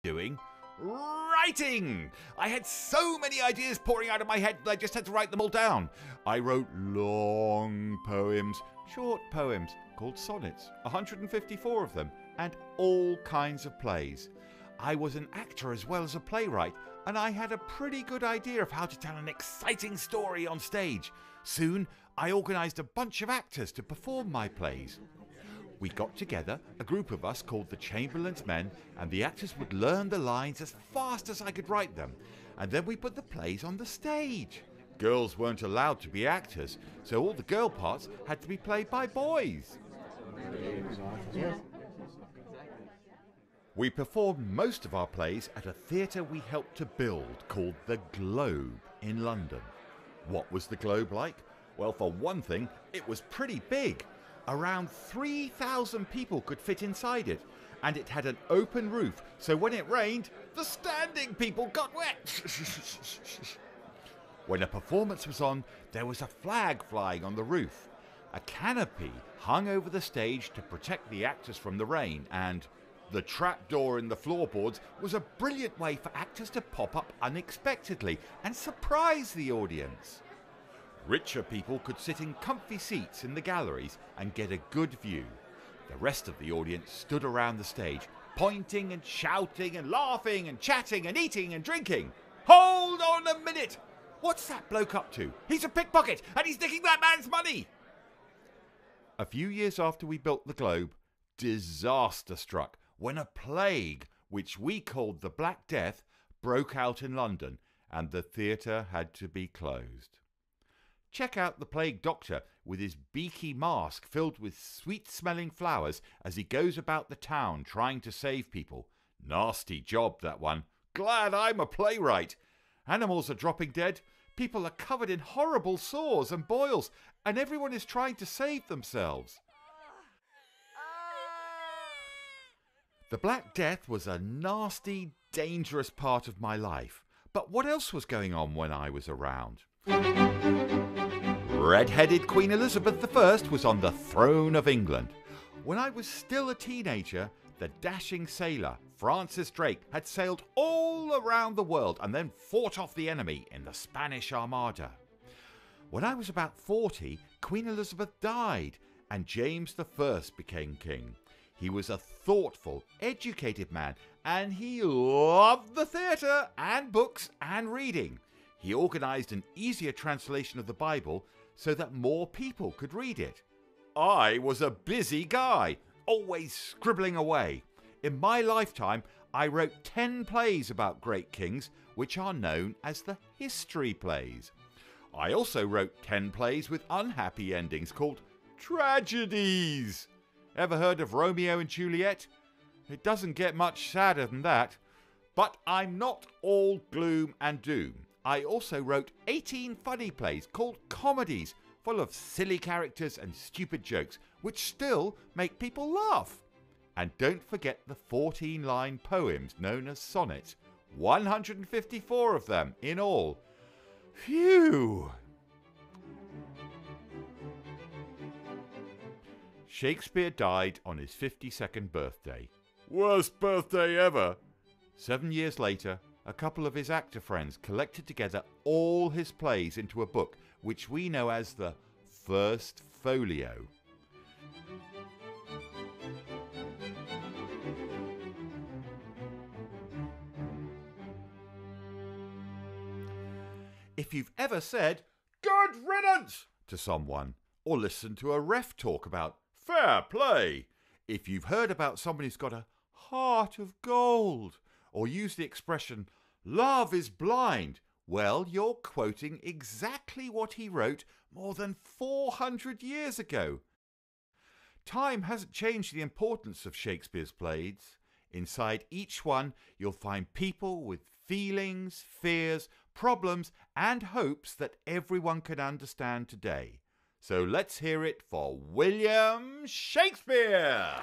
doing? Writing! I had so many ideas pouring out of my head that I just had to write them all down. I wrote long poems, short poems, called sonnets, 154 of them, and all kinds of plays. I was an actor as well as a playwright, and I had a pretty good idea of how to tell an exciting story on stage. Soon, I organised a bunch of actors to perform my plays. We got together, a group of us called the Chamberlain's Men, and the actors would learn the lines as fast as I could write them, and then we put the plays on the stage. Girls weren't allowed to be actors, so all the girl parts had to be played by boys. We performed most of our plays at a theatre we helped to build called the Globe in London. What was the Globe like? Well, for one thing, it was pretty big. Around 3,000 people could fit inside it, and it had an open roof, so when it rained, the standing people got wet. When a performance was on, there was a flag flying on the roof. A canopy hung over the stage to protect the actors from the rain, and the trapdoor in the floorboards was a brilliant way for actors to pop up unexpectedly and surprise the audience. Richer people could sit in comfy seats in the galleries and get a good view. The rest of the audience stood around the stage, pointing and shouting and laughing and chatting and eating and drinking. Hold on a minute! What's that bloke up to? He's a pickpocket and he's nicking that man's money! A few years after we built the Globe, disaster struck when a plague, which we called the Black Death, broke out in London and the theatre had to be closed. Check out the plague doctor with his beaky mask filled with sweet-smelling flowers as he goes about the town trying to save people. Nasty job, that one. Glad I'm a playwright. Animals are dropping dead, people are covered in horrible sores and boils, and everyone is trying to save themselves. The Black Death was a nasty, dangerous part of my life. But what else was going on when I was around? Red-headed Queen Elizabeth I was on the throne of England. When I was still a teenager, the dashing sailor Francis Drake had sailed all around the world and then fought off the enemy in the Spanish Armada. When I was about 40, Queen Elizabeth died and James I became king. He was a thoughtful, educated man, and he loved the theatre and books and reading. He organised an easier translation of the Bible so that more people could read it. I was a busy guy, always scribbling away. In my lifetime, I wrote 10 plays about great kings, which are known as the history plays. I also wrote 10 plays with unhappy endings called tragedies. Ever heard of Romeo and Juliet? It doesn't get much sadder than that. But I'm not all gloom and doom. I also wrote 18 funny plays called comedies, full of silly characters and stupid jokes, which still make people laugh. And don't forget the 14-line poems known as sonnets, 154 of them in all. Phew! Shakespeare died on his 52nd birthday. Worst birthday ever! 7 years later, a couple of his actor friends collected together all his plays into a book, which we know as the First Folio. If you've ever said, "Good riddance," to someone, or listened to a ref talk about fair play, if you've heard about someone who's got a heart of gold, or used the expression, "Love is blind," well, you're quoting exactly what he wrote more than 400 years ago. Time hasn't changed the importance of Shakespeare's plays. Inside each one, you'll find people with feelings, fears, problems, and hopes that everyone can understand today. So let's hear it for William Shakespeare!